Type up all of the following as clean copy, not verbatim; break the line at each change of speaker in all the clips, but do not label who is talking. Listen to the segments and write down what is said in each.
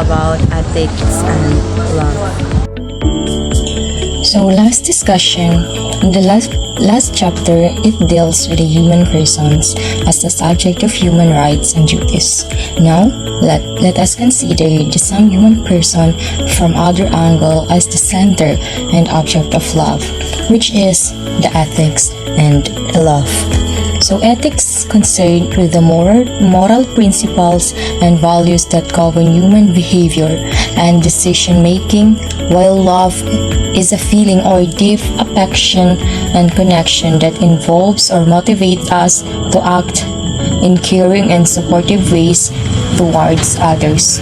about ethics and love.
So last discussion, in the last chapter, it deals with the human persons as the subject of human rights and duties. Now, let us consider the some human person from other angle as the center and object of love, which is the ethics and love. So ethics concerned with the moral principles and values that govern human behavior and decision making, while love is a feeling or deep affection and connection that involves or motivates us to act in caring and supportive ways towards others.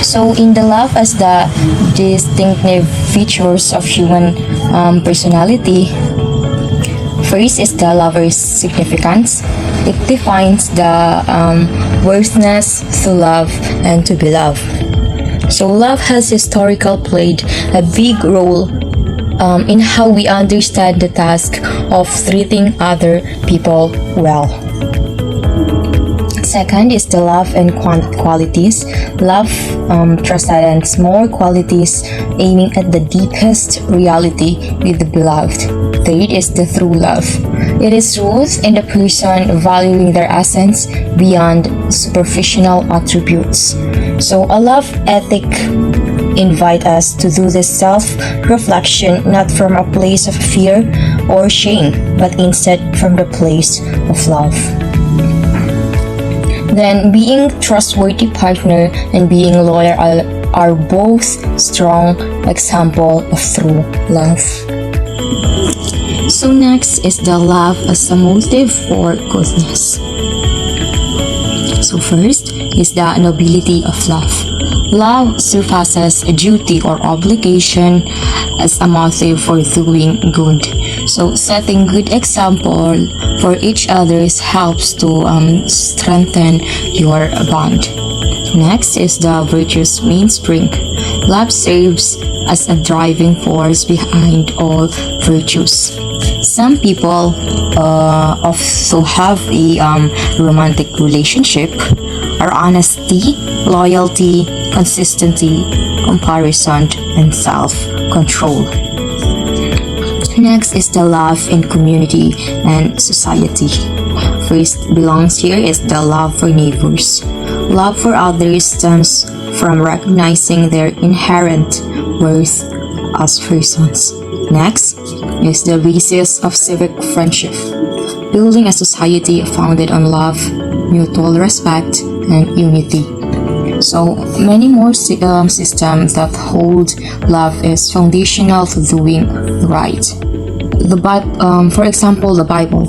So in the love as the distinctive features of human personality, first is the lover's significance. It defines the worthiness to love and to be loved. So love has historically played a big role in how we understand the task of treating other people well. Second is the love and qualities. Love transcends more qualities, aiming at the deepest reality with the beloved. Third is the true love. It is rooted in the person valuing their essence beyond superficial attributes. So a love ethic invite us to do this self-reflection not from a place of fear or shame, but instead from the place of love. Then being trustworthy partner and being loyal are both strong example of true love. So next is the love as a motive for goodness. So first is the nobility of love. Love surpasses a duty or obligation as a motive for doing good. So setting good example for each other helps to strengthen your bond. Next is the virtuous mainspring. Love serves as a driving force behind all virtues. Some people also have a romantic relationship are honesty, loyalty, consistency, comparison, and self-control. Next is the love in community and society. First belongs here is the love for neighbors. Love for others stems from recognizing their inherent worth as persons. Next is the basis of civic friendship, building a society founded on love, mutual respect, and unity. So many more systems that hold love is foundational to doing right. For example, the Bible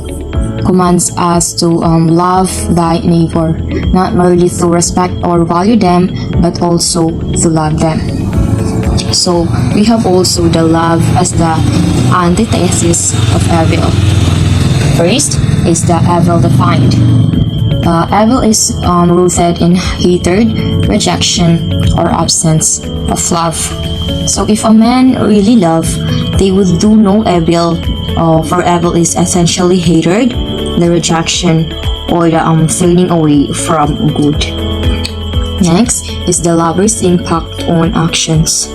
commands us to love thy neighbor, not merely to respect or value them, but also to love them. So we have also the love as the antithesis of evil. First is the evil defined. Evil is rooted in hatred, rejection, or absence of love. So if a man really love, they would do no evil, for evil is essentially hatred, the rejection, or the turning away from good. Next is the lover's impact on actions.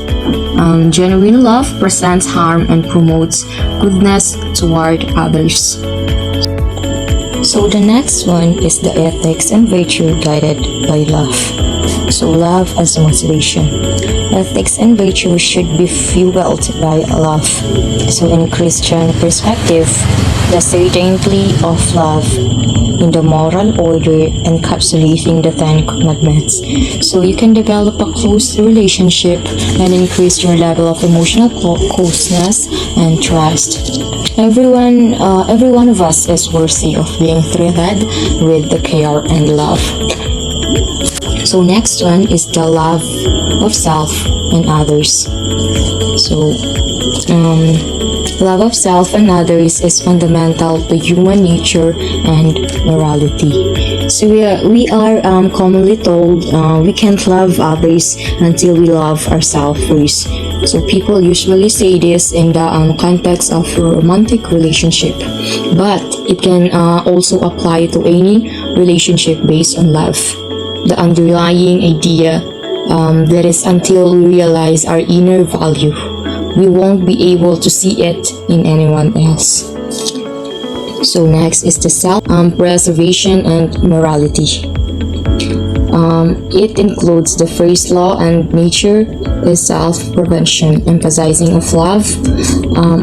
Genuine love presents harm and promotes goodness toward others. So the next one is the ethics and virtue guided by love. So love as motivation. Ethics and virtue should be fueled by love. So in Christian perspective, the certainty of love in the moral order encapsulating the Ten Commandments. So you can develop a close relationship and increase your level of emotional closeness and trust. Every one of us is worthy of being treated with the care and love. So next one is the love of self and others. So love of self and others is fundamental to human nature and morality. So we are commonly told we can't love others until we love ourselves first. So people usually say this in the context of a romantic relationship, but it can also apply to any relationship based on love. The underlying idea That is until we realize our inner value. We won't be able to see it in anyone else. So next is the self-preservation and morality. It includes the first law and nature is self-prevention, emphasizing of love.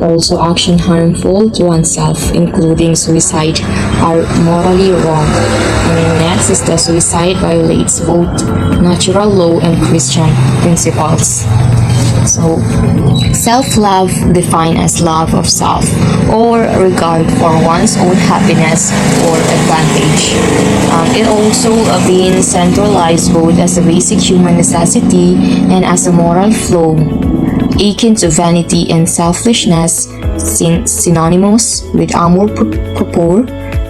Also action harmful to oneself, including suicide, are morally wrong. And next is the suicide violates both natural law and Christian principles. So, self-love defined as love of self or regard for one's own happiness or advantage. It also being centralized both as a basic human necessity and as a moral flaw, akin to vanity and selfishness, synonymous with amour propre,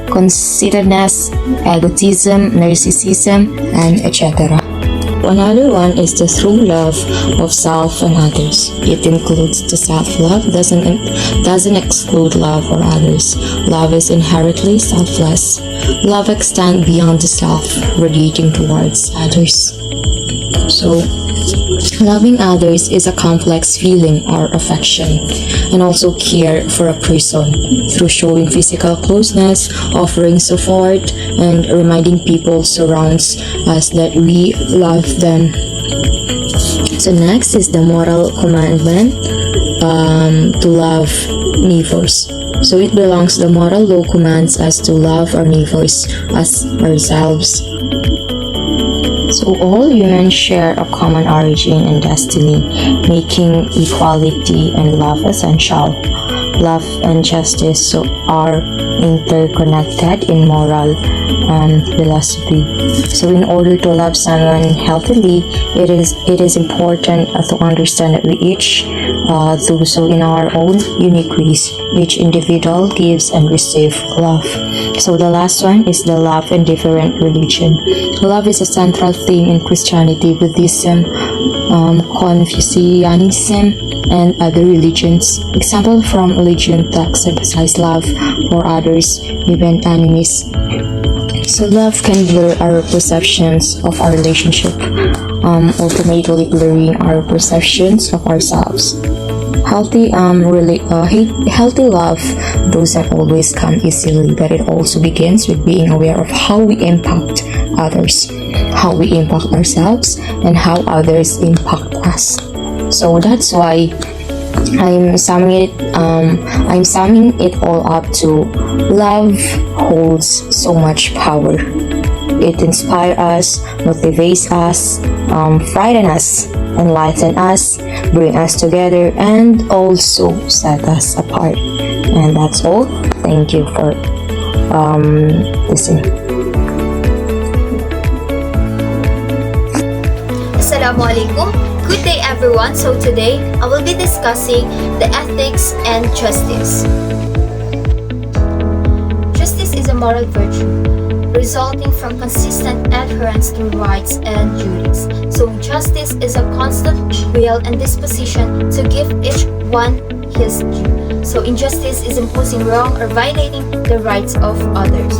conceitedness, egotism, narcissism, and etc. Another one is the true love of self and others. It includes the self-love, doesn't exclude love for others. Love is inherently selfless. Love extends beyond the self, radiating towards others. So, loving others is a complex feeling or affection, and also care for a person through showing physical closeness, offering support, and reminding people surrounds us that we love them. So next is the moral commandment to love neighbors. So it belongs the moral law commands us to love our neighbors as ourselves. So all humans share a common origin and destiny, making equality and love essential. Love and justice are interconnected in moral philosophy. So in order to love someone healthily, it is important to understand that we each do so in our own unique ways. Each individual gives and receives love. So the last one is the love and different religion. Love is a central theme in Christianity, Buddhism, Confucianism, and other religions. Example from religion texts emphasize love for others, even enemies. So love can blur our perceptions of our relationship, ultimately blurring our perceptions of ourselves. Healthy love doesn't always come easily, but it also begins with being aware of how we impact others, how we impact ourselves, and how others impact us. So that's why I'm summing it all up to love holds so much power. It inspires us, motivates us, frightens us, enlightens us, brings us together, and also set us apart. And that's all. Thank you for listening.
Assalamualaikum. Good day everyone. So today I will be discussing the ethics and justice. Justice is a moral virtue resulting from consistent adherence to rights and duties. So justice is a constant will and disposition to give each one his due. So injustice is imposing wrong or violating the rights of others.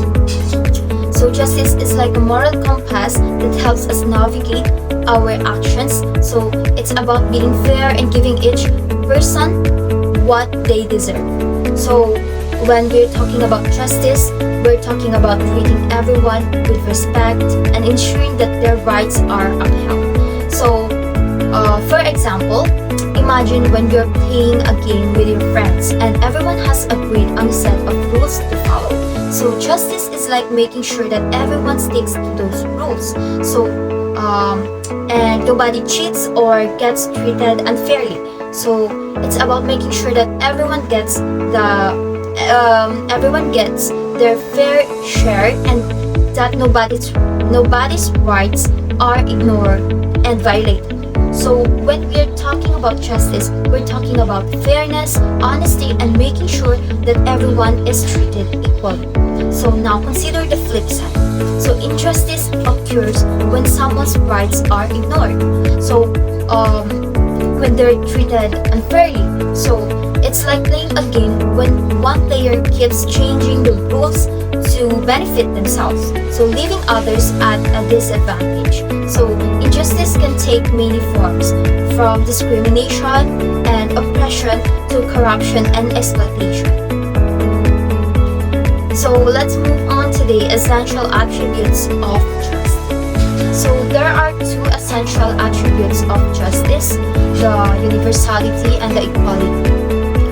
So justice is like a moral compass that helps us navigate our actions. So it's about being fair and giving each person what they deserve. So when we're talking about justice, we're talking about treating everyone with respect and ensuring that their rights are upheld. So for example, imagine when you're playing a game with your friends and everyone has agreed on a set of rules to follow. So justice is like making sure that everyone sticks to those rules. So and nobody cheats or gets treated unfairly. So it's about making sure that everyone gets their fair share and that nobody's rights are ignored and violated. So when we're talking about justice, we're talking about fairness, honesty, and making sure that everyone is treated equally. So now consider the flip side. So injustice occurs when someone's rights are ignored. So when they're treated unfairly. So It's like playing a game when one player keeps changing the rules to benefit themselves, so leaving others at a disadvantage. So injustice can take many forms, from discrimination and oppression to corruption and exploitation. So let's move on to the essential attributes of trust. So there are two essential attributes of justice, the universality and the equality.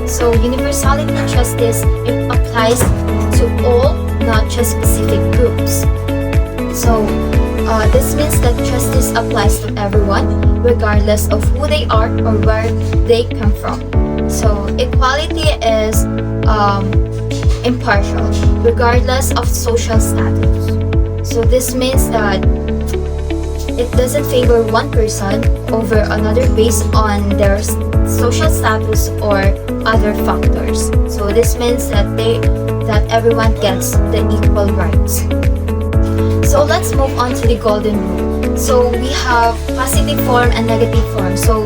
So universality justice, it applies to all, not just specific groups. So this means that justice applies to everyone, regardless of who they are or where they come from. So equality is impartial, regardless of social status. So this means that it doesn't favor one person over another based on their social status or other factors. So this means that everyone gets the equal rights. So let's move on to the golden rule. So we have positive form and negative form. So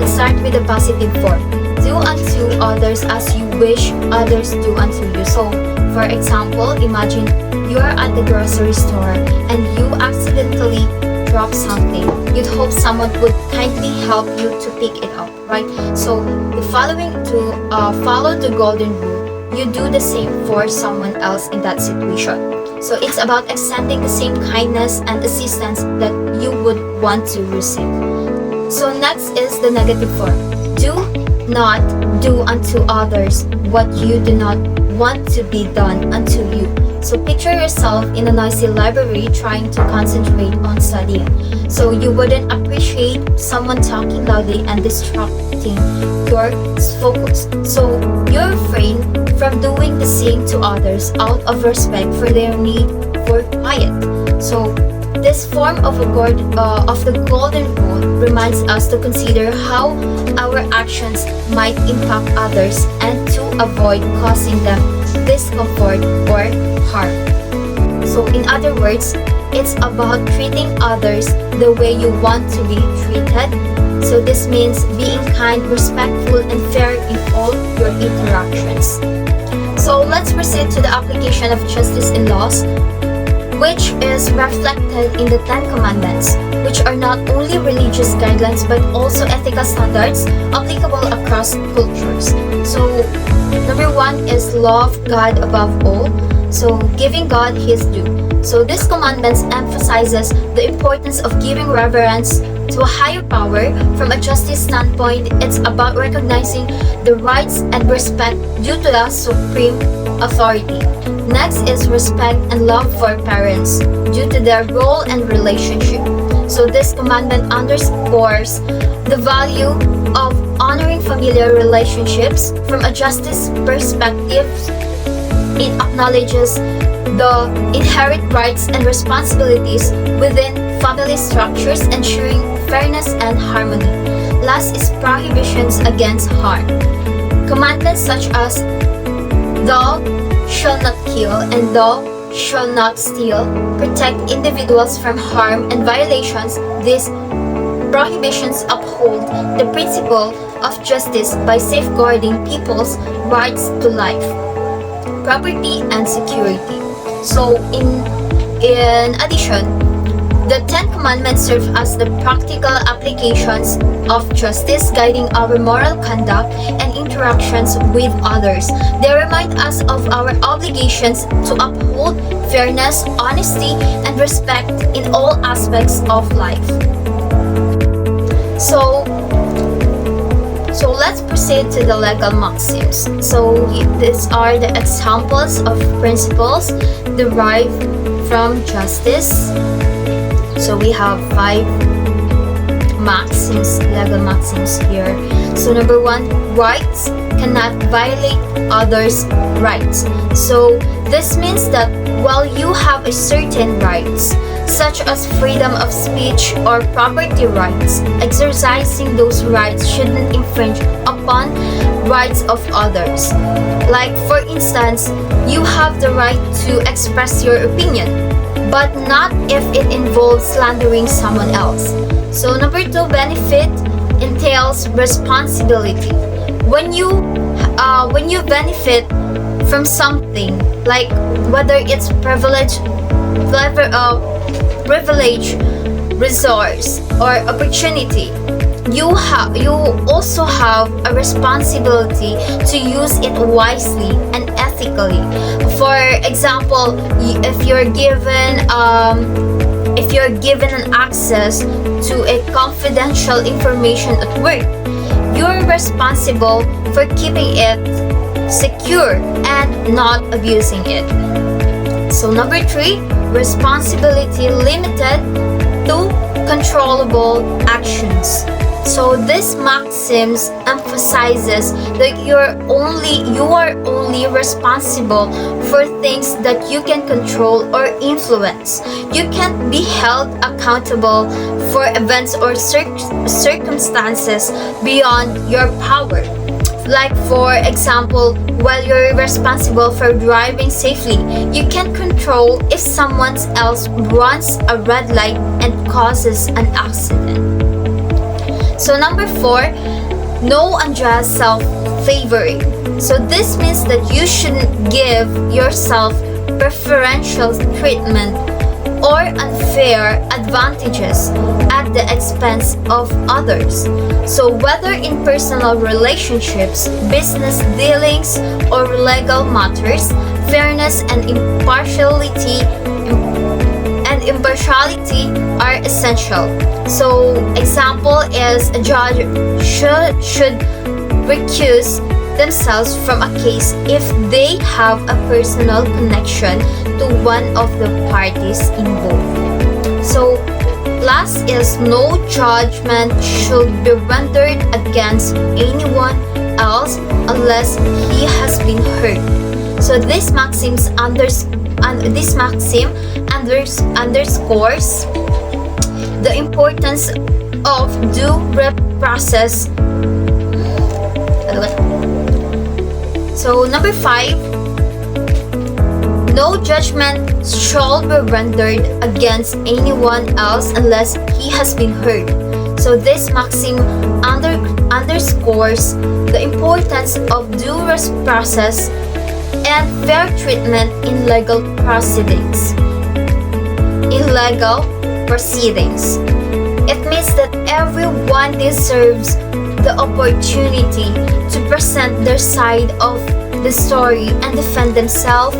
let's start with the positive form. Do unto others as you wish others do unto you. So for example, imagine you're at the grocery store and you accidentally drop something. You'd hope someone would kindly help you to pick it up, right? So the following to follow the golden rule, you do the same for someone else in that situation. So it's about extending the same kindness and assistance that you would want to receive. So next is the negative form. Do not do unto others what you do not want to be done unto you. So picture yourself in a noisy library trying to concentrate on studying. So you wouldn't appreciate someone talking loudly and distracting your focus. So you're refrain from doing the same to others out of respect for their need for quiet. So this form of the golden rule reminds us to consider how our actions might impact others and to avoid causing them discomfort or harm. So in other words, it's about treating others the way you want to be treated. So this means being kind, respectful, and fair in all your interactions. So let's proceed to the application of justice in laws, which is reflected in the Ten Commandments, which are not only religious guidelines but also ethical standards applicable across cultures. So number one is love God above all, so giving God His due. So this commandments emphasizes the importance of giving reverence to a higher power. From a justice standpoint, it's about recognizing the rights and respect due to the supreme authority. Next is respect and love for parents due to their role and relationship. So this commandment underscores the value of honoring familiar relationships. From a justice perspective, it acknowledges the inherent rights and responsibilities within family structures, ensuring fairness and harmony. Last is prohibitions against harm. Commandments such as thou shalt not kill and thou shalt not steal protect individuals from harm and violations. These prohibitions uphold the principle of justice by safeguarding people's rights to life, property, and security. So in addition, the Ten Commandments serve as the practical applications of justice, guiding our moral conduct and interactions with others. They remind us of our obligations to uphold fairness, honesty, and respect in all aspects of life. So let's proceed to the legal maxims. So these are the examples of principles derived from justice. So we have 5 maxims, legal maxims here. So number 1, rights cannot violate others' rights. So this means that while you have a certain rights, such as freedom of speech or property rights, exercising those rights shouldn't infringe upon rights of others. Like for instance, you have the right to express your opinion, but not if it involves slandering someone else. So number 2, benefit entails responsibility. When you when you benefit from something, like whether it's privilege, resource, or opportunity, you also have a responsibility to use it wisely and ethically. For example, if you're given an access to a confidential information at work, you're responsible for keeping it secure and not abusing it. So number 3, responsibility limited to controllable actions. So this maxims emphasizes that you are only responsible for things that you can control or influence. You can't be held accountable for events or circumstances beyond your power. Like for example, while you're responsible for driving safely, you can't control if someone else runs a red light and causes an accident. So number 4, no unjust self-favoring. So this means that you shouldn't give yourself preferential treatment or unfair advantages at the expense of others. So whether in personal relationships, business dealings, or legal matters, fairness and impartiality are essential. So example is a judge should recuse themselves from a case if they have a personal connection to one of the parties involved. So last is no judgment should be rendered against anyone else unless he has been hurt. So this maxim underscores the importance of due process. So number 5, no judgment shall be rendered against anyone else unless he has been heard. So this maxim underscores the importance of due process and fair treatment in legal proceedings. It means that everyone deserves the opportunity to present their side of the story and defend themselves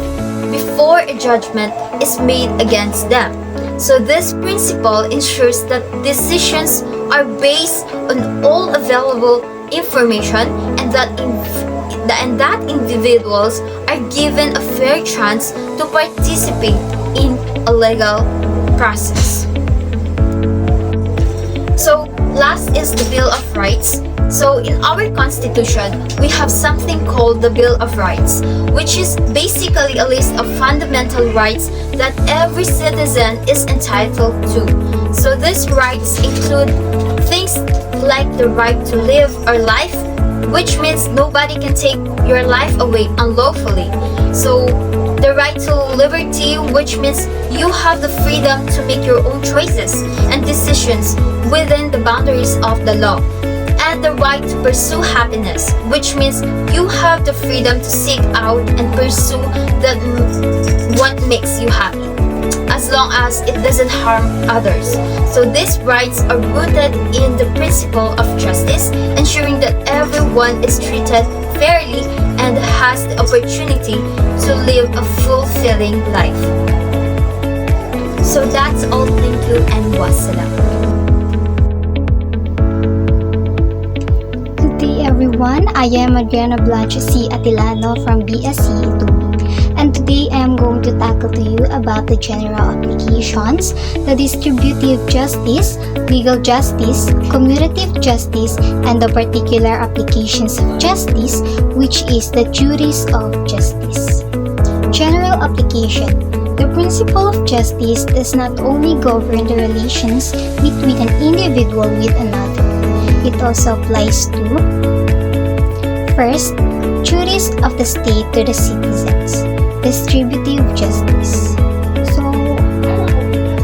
before a judgment is made against them. So this principle ensures that decisions are based on all available information and that individuals are given a fair chance to participate in a legal process. So last is the Bill of Rights. So in our Constitution, we have something called the Bill of Rights, which is basically a list of fundamental rights that every citizen is entitled to. So these rights include things like the right to live our life, which means nobody can take your life away unlawfully. So the right to liberty, which means you have the freedom to make your own choices and decisions within the boundaries of the law. And the right to pursue happiness, which means you have the freedom to seek out and pursue what makes you happy, as long as it doesn't harm others. So these rights are rooted in the principle of justice, ensuring that everyone is treated fairly and has the opportunity to live a fulfilling life. So that's all. Thank you and wassalam.
Good day everyone, I am Adriana Blanche C. Atilano from BSc Itubi, and today I am going to tackle to you about the general applications, the distributive justice, legal justice, commutative justice, and the particular applications of justice, which is the duties of justice. General application. The principle of justice does not only govern the relations between an individual with another. It also applies to: first, duties of the state to the citizens. Distributive justice. So,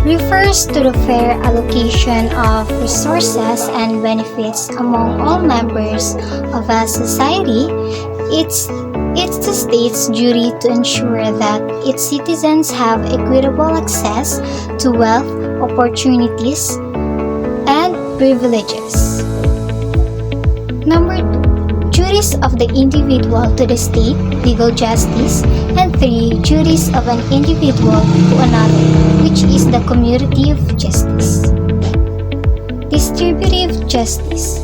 refers to the fair allocation of resources and benefits among all members of a society It's the state's duty to ensure that its citizens have equitable access to wealth, opportunities, and privileges. Number 2, duties of the individual to the state, legal justice, and 3, duties of an individual to another, which is the commutative justice. Distributive justice.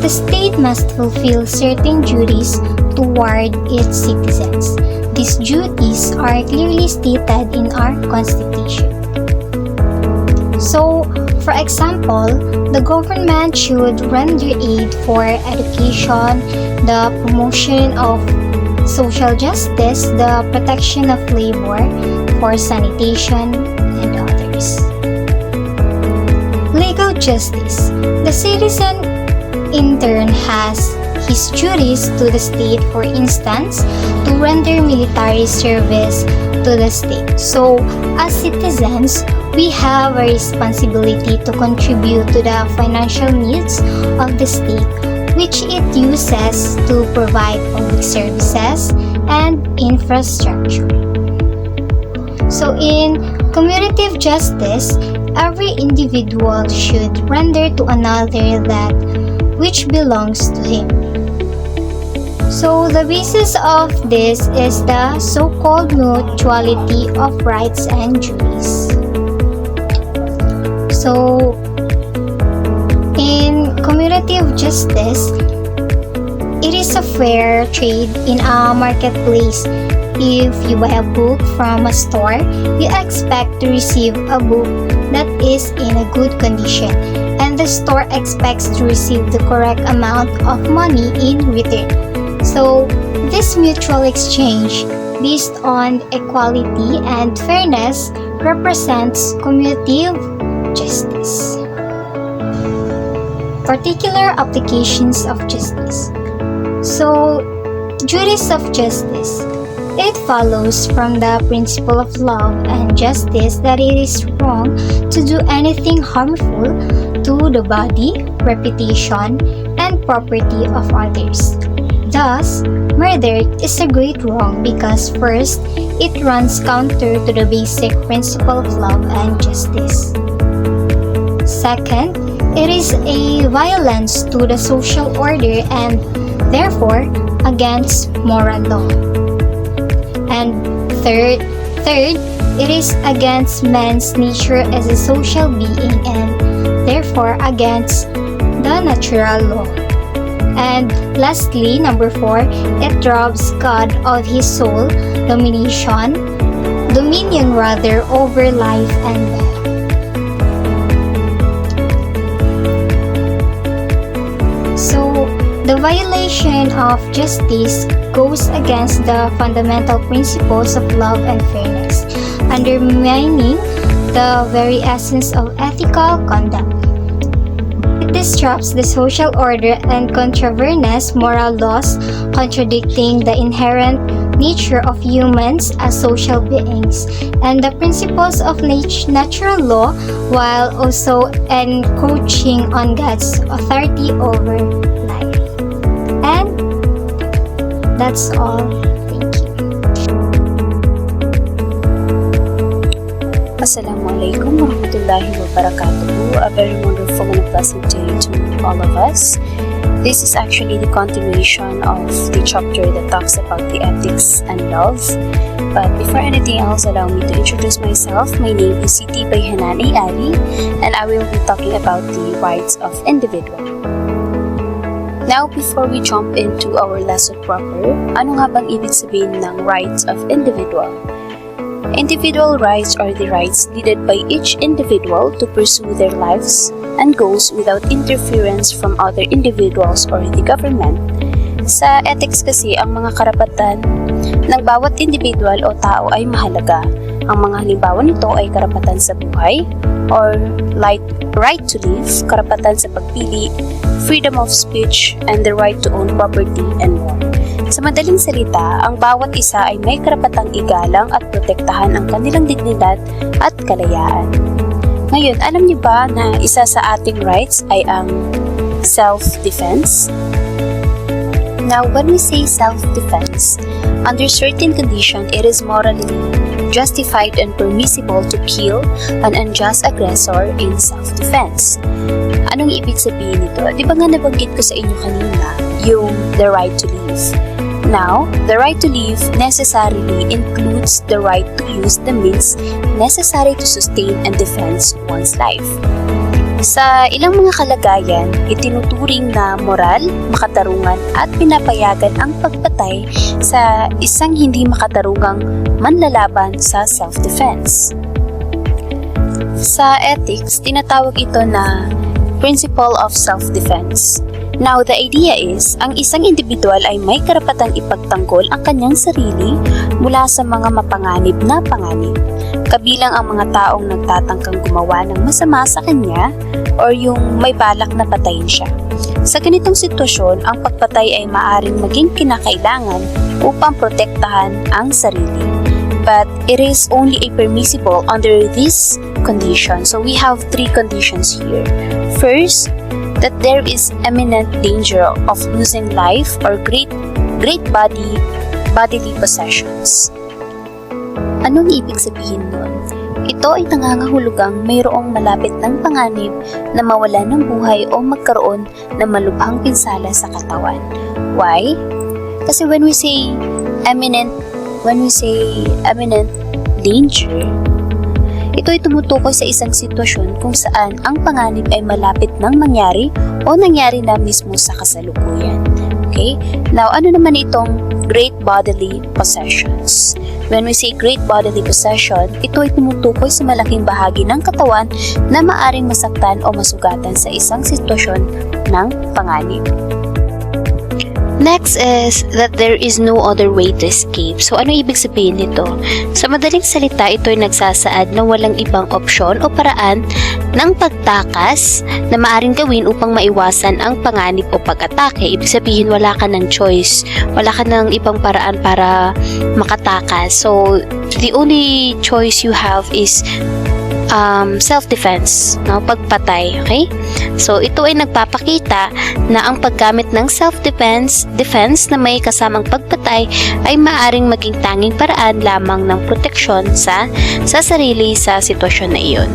The state must fulfill certain duties toward its citizens. These duties are clearly stated in our Constitution. So, for example, the government should render aid for education, the promotion of social justice, the protection of labor, for sanitation, and others. Legal justice. The citizen in turn has his duties to the state, for instance, to render military service to the state. So, as citizens, we have a responsibility to contribute to the financial needs of the state, which it uses to provide public services and infrastructure. So, in commutative justice, every individual should render to another that which belongs to him. So, the basis of this is the so-called mutuality of rights and duties. So, in commutative justice, it is a fair trade in a marketplace. If you buy a book from a store, you expect to receive a book that is in a good condition, and the store expects to receive the correct amount of money in return. So, this mutual exchange based on equality and fairness represents commutative justice. Particular applications of justice. So, duties of justice. It follows from the principle of love and justice that it is wrong to do anything harmful to the body, reputation, and property of others. Thus, murder is a great wrong because first, it runs counter to the basic principle of love and justice. Second, it is a violence to the social order and therefore against moral law. And third, it is against man's nature as a social being and therefore against the natural law. And lastly, number 4, it robs God of his sole dominion over life and death. So, the violation of justice goes against the fundamental principles of love and fairness, undermining the very essence of ethical conduct. It disrupts the social order and contravenes moral laws, contradicting the inherent nature of humans as social beings and the principles of natural law, while also encroaching on God's authority over life. And that's all. Thank you.
Assalamualaikum warahmatullahi wabarakatuh. A very wonderful and pleasant day to all of us. This is actually the continuation of the chapter that talks about the ethics and love. But before anything else, allow me to introduce myself. My name is Siti Bayhanani Ali, and I will be talking about the rights of individual. Now, before we jump into our lesson proper, ano nga bang ibig sabihin ng rights of individual? Individual rights are the rights needed by each individual to pursue their lives and goals without interference from other individuals or the government. Sa ethics kasi, ang mga karapatan ng bawat individual o tao ay mahalaga. Ang mga halimbawa nito ay karapatan sa buhay or right to live, karapatan sa pagpili, freedom of speech, and the right to own property and more. Sa madaling salita, ang bawat isa ay may karapatang igalang at protektahan ang kanilang dignidad at kalayaan. Ngayon, alam niyo ba na isa sa ating rights ay ang self-defense? Now, when we say self-defense, under certain condition, it is morally justified and permissible to kill an unjust aggressor in self-defense. Anong ibig sabihin nito? Di ba nga nabanggit ko sa inyo kanina, yung the right to live. Now, the right to live necessarily includes the right to use the means necessary to sustain and defend one's life. Sa ilang mga kalagayan, itinuturing na moral, makatarungan at pinapayagan ang pagpatay sa isang hindi makatarungang manlalaban sa self-defense. Sa ethics, tinatawag ito na principle of self-defense. Now, the idea is, ang isang individual ay may karapatang ipagtanggol ang kanyang sarili mula sa mga mapanganib na panganib, kabilang ang mga taong nagtatangkang gumawa ng masama sa kanya or yung may balak na patayin siya. Sa ganitong sitwasyon, ang pagpatay ay maaaring maging kinakailangan upang protektahan ang sarili. But it is only a permissible under this condition. So we have 3 conditions here. First, that there is imminent danger of losing life or great bodily possessions. Anong ibig sabihin nun? Ito ay nangangahulugang mayroong malapit ng panganib na mawala ng buhay o magkaroon ng malubhang pinsala sa katawan. Why? Kasi when we say imminent danger, ito ay tumutukoy sa isang sitwasyon kung saan ang panganib ay malapit nang mangyari o nangyari na mismo sa kasalukuyan. Okay? Now, ano naman itong great bodily possessions? When we say great bodily possession, ito ay tumutukoy sa malaking bahagi ng katawan na maaring masaktan o masugatan sa isang sitwasyon ng panganib. Next is that there is no other way to escape. So, ano ibig sabihin nito? Sa madaling salita, ito ay nagsasaad na walang ibang opsyon o paraan ng pagtakas na maaring gawin upang maiwasan ang panganib o pag-atake. Ibig sabihin, wala ka ng choice. Wala ka ng ibang paraan para makatakas. So, the only choice you have is self-defense, no? Pagpatay, okay? So, ito ay nagpapakita na ang paggamit ng self-defense na may kasamang pagpatay ay maaring maging tanging paraan lamang ng proteksyon sa sarili sa sitwasyon na iyon.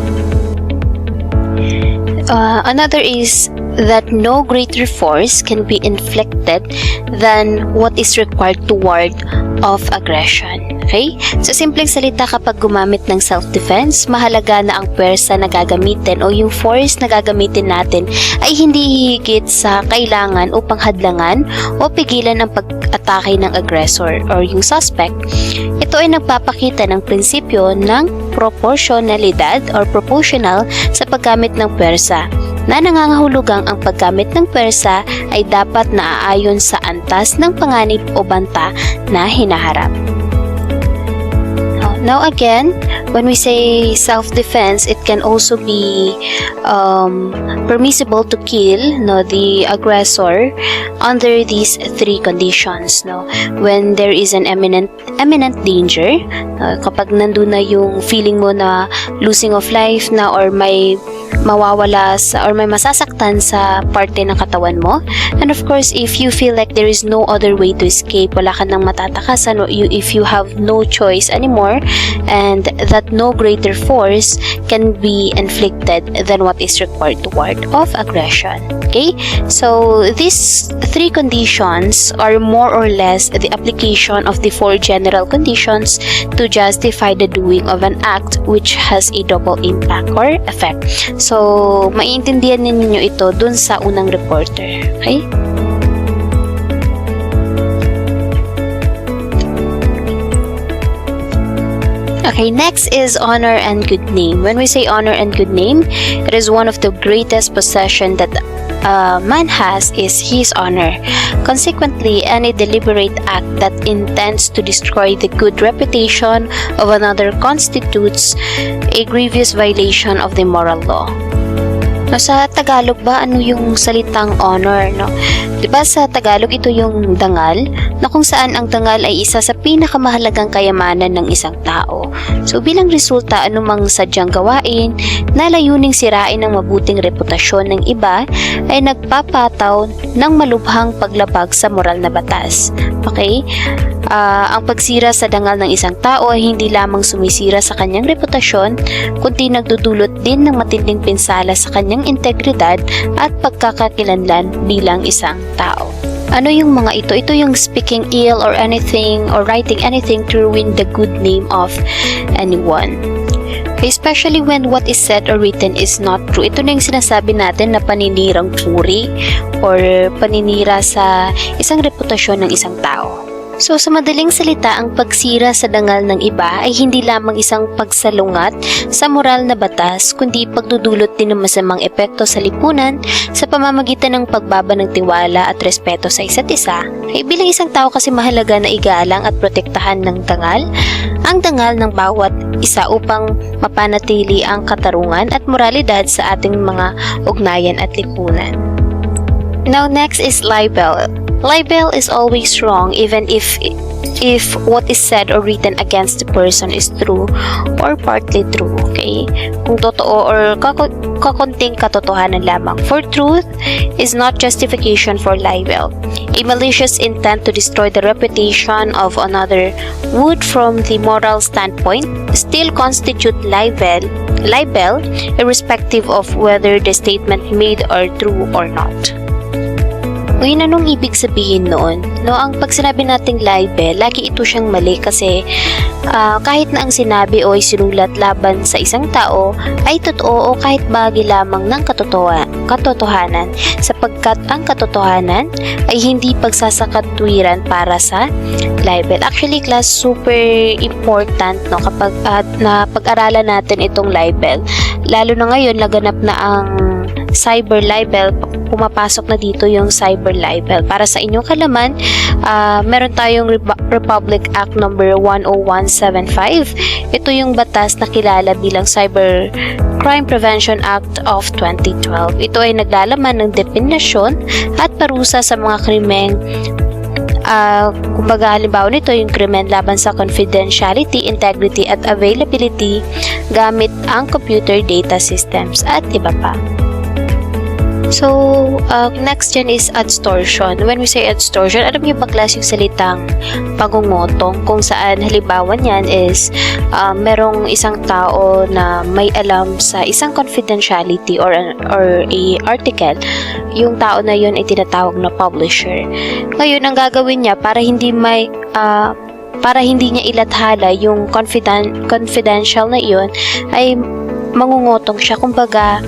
Another is that no greater force can be inflicted than what is required to ward off aggression. Okay? So, simpleng salita, kapag gumamit ng self-defense, mahalaga na ang pwersa na gagamitin o yung force na gagamitin natin ay hindi higit sa kailangan upang hadlangan o pigilan ang pag-atake ng aggressor or yung suspect. Ito ay nagpapakita ng prinsipyo ng proportionalidad or proportional sa paggamit ng pwersa, na nangangahulugang ang paggamit ng pwersa ay dapat naaayon sa antas ng panganib o banta na hinaharap. Now again, when we say self-defense, it can also be permissible to kill the aggressor under these 3 conditions. When there is an imminent danger, kapag nandun na yung feeling mo na losing of life na or may mawawala or may masasaktan sa parte ng katawan mo. And of course, if you feel like there is no other way to escape, wala ka nang matatakasan, if you have no choice anymore, and that no greater force can be inflicted than what is required to ward off aggression. Okay? So, these 3 conditions are more or less the application of the 4 general conditions to justify the doing of an act which has a double impact or effect. So, maiintindihan ninyo ito dun sa unang reporter. Okay? Okay, next is honor and good name. When we say honor and good name, it is one of the greatest possession that man has is his honor. Consequently, any deliberate act that intends to destroy the good reputation of another constitutes a grievous violation of the moral law. No, sa Tagalog ba, ano yung salitang honor, no? Diba sa Tagalog, ito yung dangal, na kung saan ang dangal ay isa sa pinakamahalagang kayamanan ng isang tao. So, bilang resulta, anumang sadyang gawain na layuning sirain ang mabuting reputasyon ng iba ay nagpapataw ng malubhang paglabag sa moral na batas. Okay? Ang pagsira sa dangal ng isang tao ay hindi lamang sumisira sa kanyang reputasyon, kundi nagdudulot din ng matinding pinsala sa kanyang integridad at pagkakakilanlan bilang isang tao. Ano yung mga ito? Ito yung speaking ill or anything or writing anything to ruin the good name of anyone. Especially when what is said or written is not true. Ito na yung sinasabi natin na paninirang puri or paninira sa isang reputasyon ng isang tao. So, sa madaling salita, ang pagsira sa dangal ng iba ay hindi lamang isang pagsalungat sa moral na batas, kundi pagdudulot din ng masamang epekto sa lipunan sa pamamagitan ng pagbaba ng tiwala at respeto sa isa't isa. Ay bilang isang tao kasi mahalaga na igalang at protektahan ng dangal, ang dangal ng bawat isa upang mapanatili ang katarungan at moralidad sa ating mga ugnayan at lipunan. Now, next is libel. Libel is always wrong even if what is said or written against the person is true or partly true, okay? Kung totoo or kakunting katotohanan lamang. For truth is not justification for libel. A malicious intent to destroy the reputation of another would, from the moral standpoint, still constitute libel irrespective of whether the statement made are true or not. Ngayon, anong ibig sabihin noon? No, ang pag sinabi nating libel, lagi ito siyang mali kasi kahit na ang sinabi o sinulat laban sa isang tao ay totoo o kahit bahagi lamang ng katotohanan sapagkat ang katotohanan ay hindi pagsasakatuwiran para sa libel. Actually, class, super important no kapag na pag-aralan natin itong libel. Lalo na ngayon, laganap na ang cyber libel, pumapasok na dito yung cyber libel. Para sa inyong kalaman, meron tayong Republic Act number 10175. Ito yung batas na kilala bilang Cyber Crime Prevention Act of 2012. Ito ay naglalaman ng definisyon at parusa sa mga krimeng kumbaga halimbawa nito yung krimen laban sa confidentiality, integrity at availability gamit ang computer data systems at iba pa. So, next dyan is adstotion. When we say adstotion, alam niyo ba class yung salitang pangungutong kung saan halimbawa niyan is merong isang tao na may alam sa isang confidentiality or a article. Yung tao na yun ay tinatawag na publisher. Ngayon, ang gagawin niya para hindi niya ilathala yung confidential na iyon ay mangungutong siya. Kumbaga,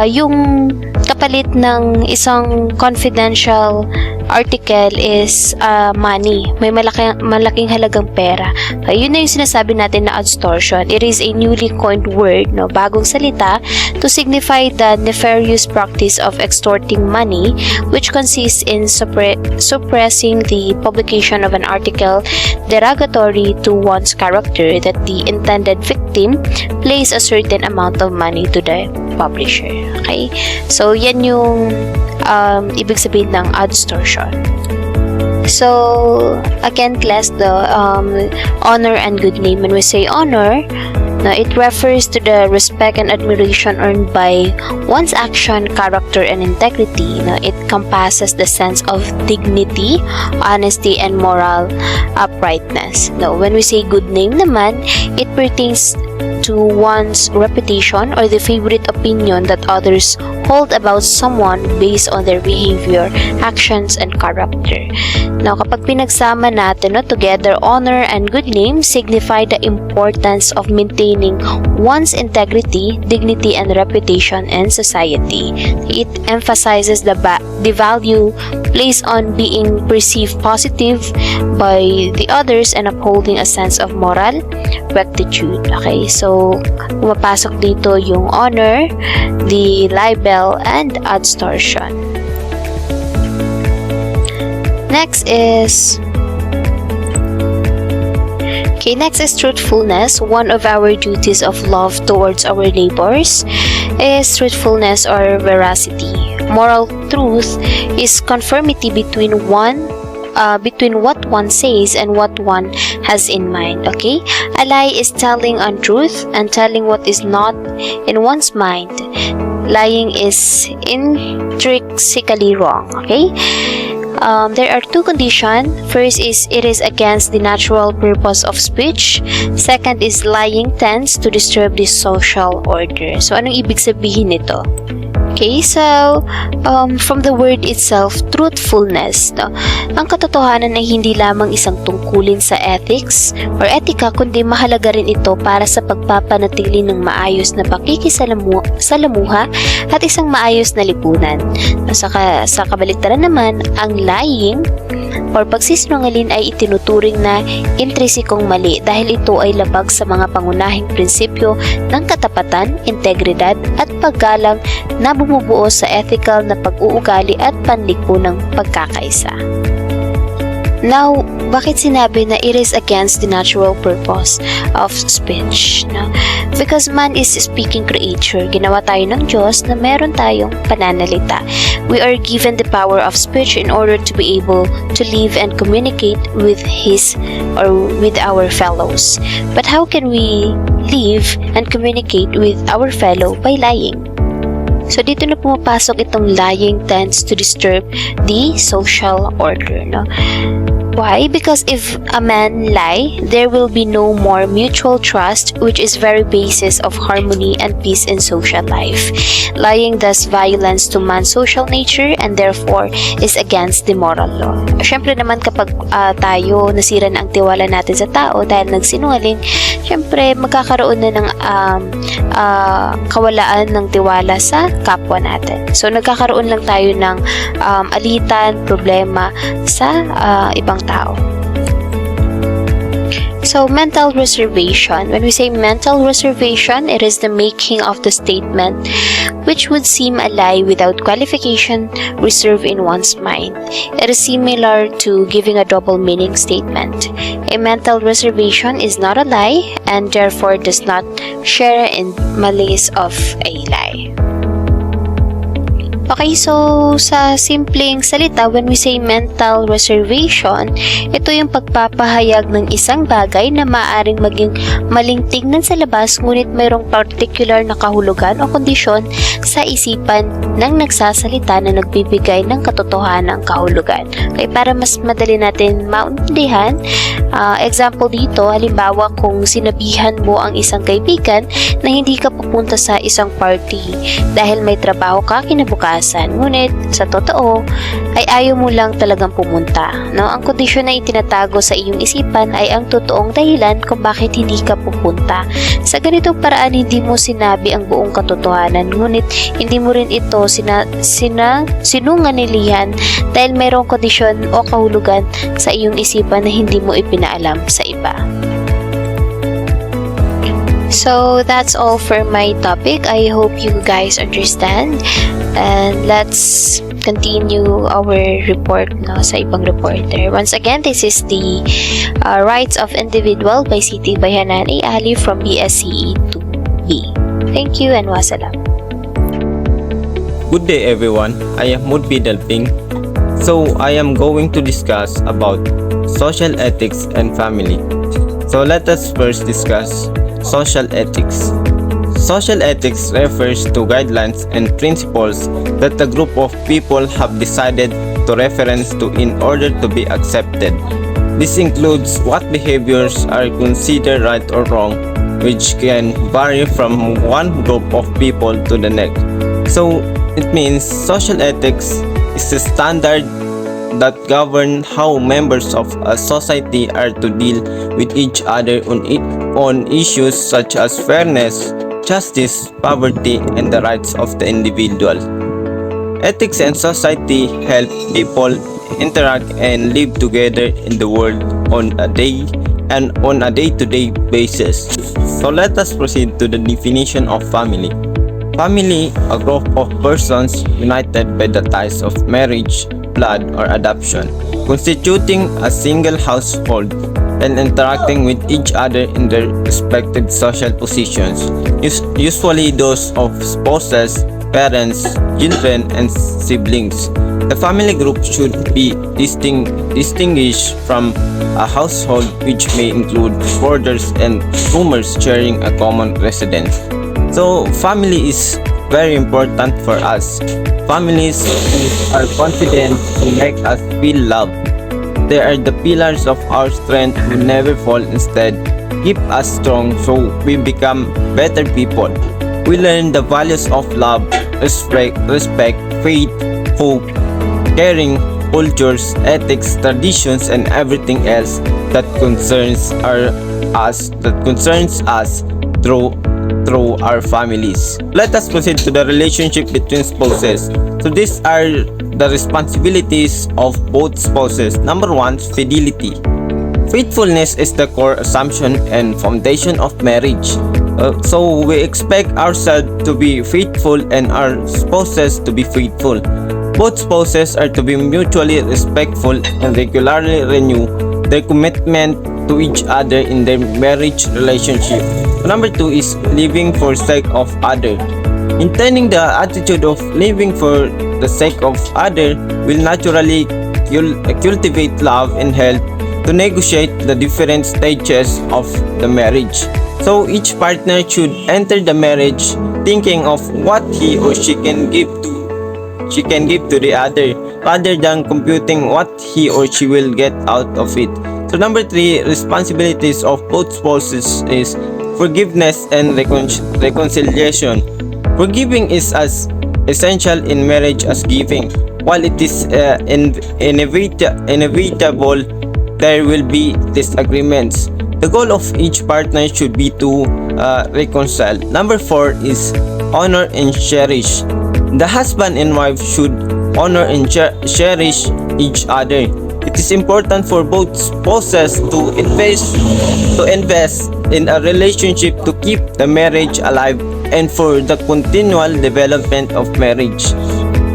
yung kapalit ng isang confidential article is money. May malaking halagang pera. Yun na yung sinasabi natin na adstotion. It is a newly coined word, no, bagong salita to signify the nefarious practice of extorting money, which consists in suppressing the publication of an article derogatory to one's character that the intended victim pays a certain amount of money to the publisher. Okay? So, yan yung ibig sabihin ng adstotion. So, again, class, the honor and good name. When we say honor, it refers to the respect and admiration earned by one's action, character, and integrity. It encompasses the sense of dignity, honesty, and moral uprightness. When we say good name naman, it pertains to one's reputation or the favorite opinion that others hold about someone based on their behavior, actions, and character. Now, kapag pinagsama natin together, honor and good name signify the importance of maintaining one's integrity, dignity, and reputation in society. It emphasizes the value placed on being perceived positive by the others and upholding a sense of moral rectitude. Okay, so pumapasok dito yung honor, the libel, and adstotion. Next is Okay, next is truthfulness. One of our duties of love towards our neighbors is truthfulness or veracity. Moral truth is conformity between what one says and what one has in mind. Okay, a lie is telling untruth and telling what is not in one's mind. Lying is intrinsically wrong. Okay. There are two conditions. First is it is against the natural purpose of speech. Second is lying tends to disturb the social order. So, anong ibig sabihin nito? Okay, so from the word itself, truthfulness, no? Ang katotohanan ay hindi lamang isang tungkulin sa ethics or etika, kundi mahalaga rin ito para sa pagpapanatili ng maayos na pakikisalamuha at isang maayos na lipunan. Sa kabaligtaran naman, ang lying or pagsisinungaling ay itinuturing na intrisikong mali dahil ito ay labag sa mga pangunahing prinsipyo ng katapatan, integridad at paggalang na bumubuo sa ethical na pag-uugali at panlipunang pagkakaisa. Now, bakit sinabi na it is against the natural purpose of speech? No? Because man is a speaking creature. Ginawa tayo ng Diyos na meron tayong pananalita. We are given the power of speech in order to be able to live and communicate with with our fellows. But how can we live and communicate with our fellow by lying? So, dito na pumapasok itong lying tends to disturb the social order. No? Why? Because if a man lie, there will be no more mutual trust, which is very basis of harmony and peace in social life. Lying does violence to man's social nature and therefore is against the moral law. Siyempre naman kapag tayo nasira na ang tiwala natin sa tao dahil nagsinungaling, siyempre magkakaroon na ng kawalaan ng tiwala sa kapwa natin. So nagkakaroon lang tayo ng alitan, problema sa ibang tao. So, mental reservation. When we say mental reservation, it is the making of the statement which would seem a lie without qualification reserved in one's mind. It is similar to giving a double meaning statement. A mental reservation is not a lie and therefore does not share in malice of a lie. Okay, so sa simpleng salita, when we say mental reservation, ito yung pagpapahayag ng isang bagay na maaaring maging maling tingnan sa labas ngunit mayroong particular na kahulugan o kondisyon sa isipan ng nagsasalita na nagbibigay ng katotohanan ng kahulugan. Okay, para mas madali natin maintindihan, example dito, halimbawa kung sinabihan mo ang isang kaibigan na hindi ka pupunta sa isang party dahil may trabaho ka kinabukasan, ngunit sa totoo ay ayaw mo lang talagang pumunta. No? Ang kondisyon na itinatago sa iyong isipan ay ang totoong dahilan kung bakit hindi ka pupunta. Sa ganitong paraan, hindi mo sinabi ang buong katotohanan, ngunit hindi mo rin ito sinunganilihan dahil mayroong kondisyon o kahulugan sa iyong isipan na hindi mo ipinaalam sa iba. So that's all for my topic. I hope you guys understand. And let's continue our report sa ibang reporter. Once again, this is the Rights of Individual by Siti Bayhanani Ali from BSCE 2B. Thank you and wassalam.
Good day everyone, I am Mudbi Dalping. So I am going to discuss about social ethics and family. So let us first discuss social ethics. Social ethics refers to guidelines and principles that a group of people have decided to reference to in order to be accepted. This includes what behaviors are considered right or wrong, which can vary from one group of people to the next. So it means social ethics is a standard that govern how members of a society are to deal with each other on issues such as fairness, justice, poverty, and the rights of the individual. Ethics and society help people interact and live together in the world on a day-to-day basis. So let us proceed to the definition of family. Family, a group of persons united by the ties of marriage, blood, or adoption, constituting a single household. and interacting with each other in their respective social positions, usually those of spouses, parents, children, and siblings. The family group should be distinguished from a household, which may include brothers and roomers sharing a common residence. So, family is very important for us. Families are confident to make us feel loved. They are the pillars of our strength who never fall, instead keep us strong so we become better people. We learn the values of love, respect, faith, hope, caring, cultures, ethics, traditions, and everything else that concerns us through our families. Let us proceed to the relationship between spouses. So these are the responsibilities of both spouses. Number one, fidelity. Faithfulness is the core assumption and foundation of marriage. So we expect ourselves to be faithful and our spouses to be faithful. Both spouses are to be mutually respectful and regularly renew their commitment to each other in their marriage relationship. Number two is living for sake of other. Maintaining the attitude of living for the sake of other will naturally cultivate love and help to negotiate the different stages of the marriage. So each partner should enter the marriage thinking of what he or she can give to the other, rather than computing what he or she will get out of it. So number three, responsibilities of both spouses is forgiveness and reconciliation. Forgiving is as essential in marriage as giving. While it is inevitable, there will be disagreements. The goal of each partner should be to reconcile. Number four is honor and cherish. The husband and wife should honor and cherish each other. It is important for both spouses to invest in a relationship to keep the marriage alive and for the continual development of marriage.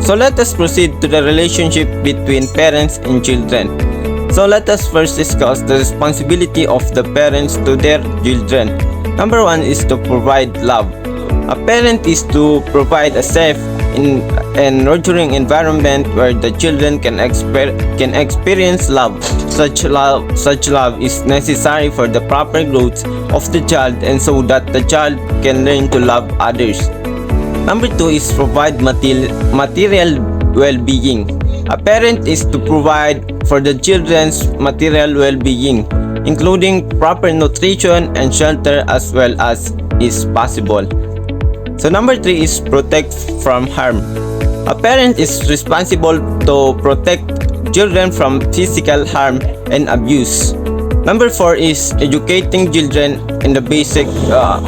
So let us proceed to the relationship between parents and children. So let us first discuss the responsibility of the parents to their children. Number one is to provide love. A parent is to provide a safe and nurturing environment where the children can experience love. Such love is necessary for the proper growth of the child and so that the child can learn to love others. Number two is provide material well-being. A parent is to provide for the children's material well-being, including proper nutrition and shelter as well as is possible. So number three is protect from harm. A parent is responsible to protect children from physical harm and abuse. Number four is educating children in the basic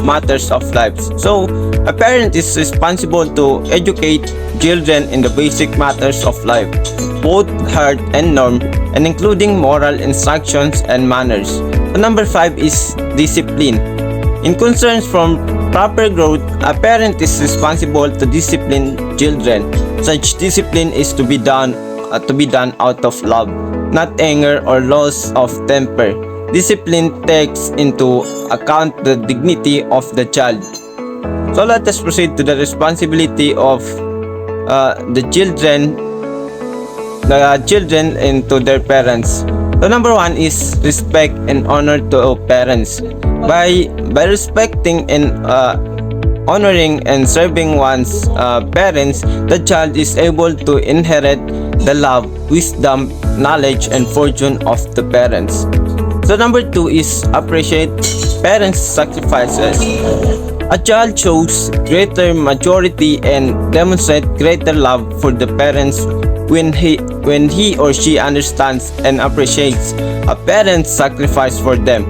matters of life. So a parent is responsible to educate children in the basic matters of life, both heart and norm, and including moral instructions and manners. So number five is discipline. In concerns from proper growth, a parent is responsible to discipline children. Such discipline is to be done out of love, not anger or loss of temper. Discipline takes into account the dignity of the child. So let us proceed to the responsibility of the children and to their parents. So number one is respect and honor to parents. By respecting and honoring and serving one's parents, the child is able to inherit the love, wisdom, knowledge, and fortune of the parents. So number two is appreciate parents' sacrifices. A child shows greater maturity and demonstrates greater love for the parents when he or she understands and appreciates a parent's sacrifice for them.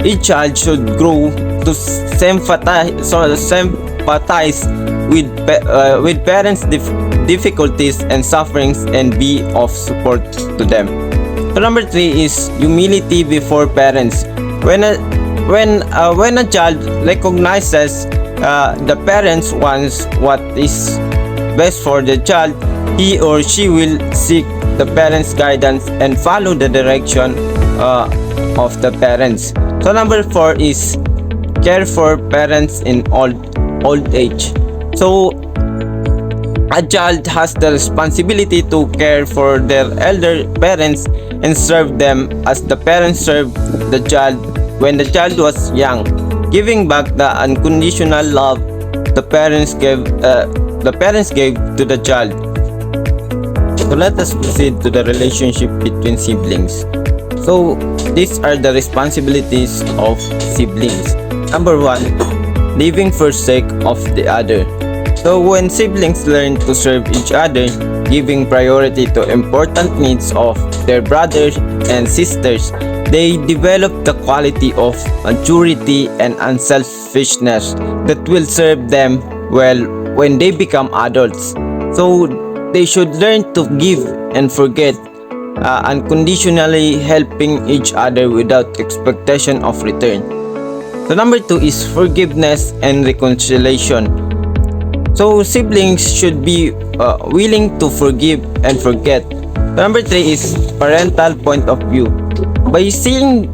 Each child should grow to sympathize with parents' difficulties and sufferings and be of support to them. So number three is humility before parents. When a child recognizes the parents wants what is best for the child, he or she will seek the parents' guidance and follow the direction of the parents. So number 4 is care for parents in old age. So a child has the responsibility to care for their elder parents and serve them as the parents served the child when the child was young, giving back the unconditional love the parents gave to the child. So let us proceed to the relationship between siblings. So these are the responsibilities of siblings. Number 1, living for sake of the other. So when siblings learn to serve each other, giving priority to important needs of their brothers and sisters, they develop the quality of maturity and unselfishness that will serve them well when they become adults. So they should learn to give and forget, unconditionally helping each other without expectation of return. So number 2 is forgiveness and reconciliation. So siblings should be willing to forgive and forget. Number 3 is parental point of view. By seeing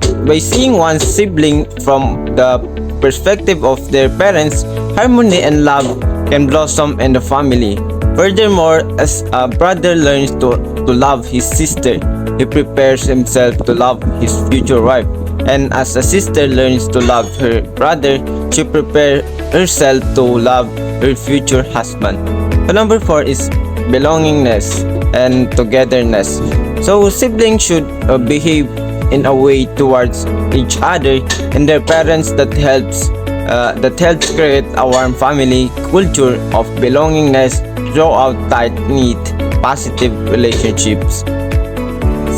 one's sibling from the perspective of their parents, harmony and love can blossom in the family. Furthermore, as a brother learns to love his sister, he prepares himself to love his future wife. And as a sister learns to love her brother, she prepares herself to love her future husband. So number 4 is belongingness and togetherness. So siblings should behave in a way towards each other and their parents that helps create a warm family culture of belongingness throughout tight-knit, positive relationships.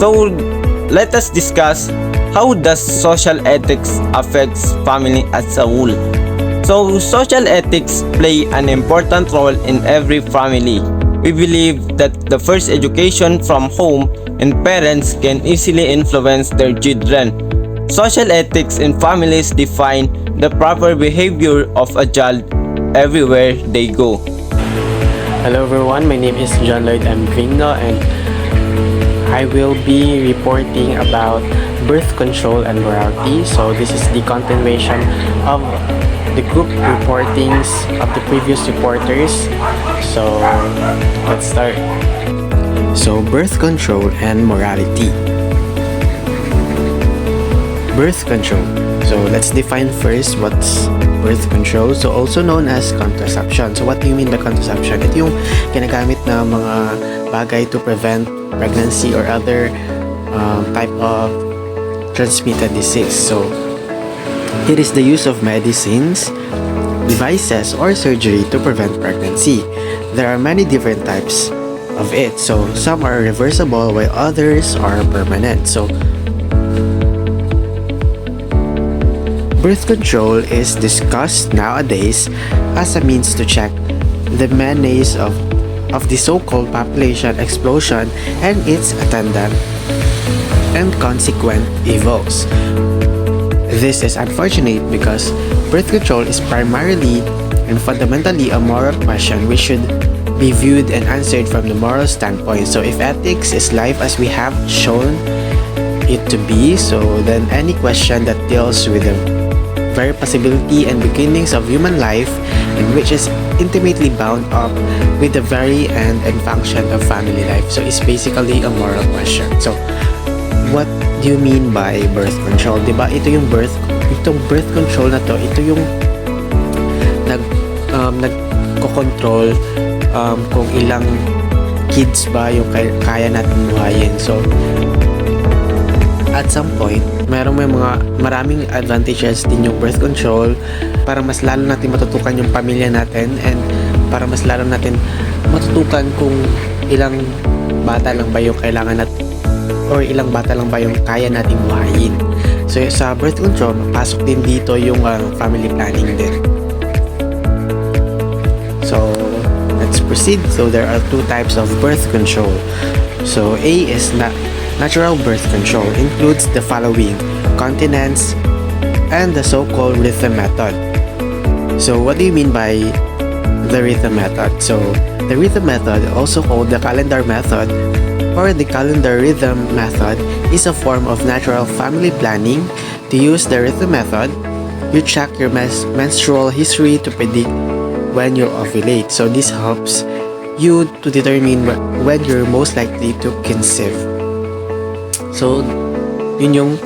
So let us discuss how does social ethics affects family as a whole. So social ethics play an important role in every family. We believe that the first education from home and parents can easily influence their children. Social ethics in families define the proper behavior of a child everywhere they go.
Hello everyone, my name is John Lloyd M. Vigno and I will be reporting about birth control and morality. So this is the continuation of the group reportings of the previous reporters. So let's start.
So birth control and morality. Birth control. So let's define first what's birth control. So also known as contraception. So what do you mean by contraception? Ito yung ginagamit na mga bagay to prevent pregnancy or other type of transmitted disease. So it is the use of medicines, devices, or surgery to prevent pregnancy. There are many different types of it. So some are reversible while others are permanent. So birth control is discussed nowadays as a means to check the menace of the so-called population explosion and its attendant and consequent evils. This is unfortunate because birth control is primarily and fundamentally a moral question which should be viewed and answered from the moral standpoint. So if ethics is life as we have shown it to be, so then any question that deals with the very possibility and beginnings of human life and which is intimately bound up with the very end and function of family life. So it's basically a moral question. So what do you mean by birth control? Diba itong birth control na to, ito yung nagko-control kung ilang kids ba yung kaya natin buhayin. So at some point, maraming advantages din yung birth control para mas lalo natin matutukan yung pamilya natin and para mas lalo natin matutukan kung ilang bata lang ba yung kailangan natin or ilang bata lang ba yung kaya nating buhayin. So sa birth control, pasok din dito yung family planning din. So let's proceed. So there are two types of birth control. So A is natural birth control, includes the following: continence and the so-called rhythm method. So what do you mean by the rhythm method? So The rhythm method, also called the calendar method or the calendar rhythm method, is a form of natural family planning. To use the rhythm method, you check your menstrual history to predict when you ovulate. So this helps you to determine when you're most likely to conceive. So yun yung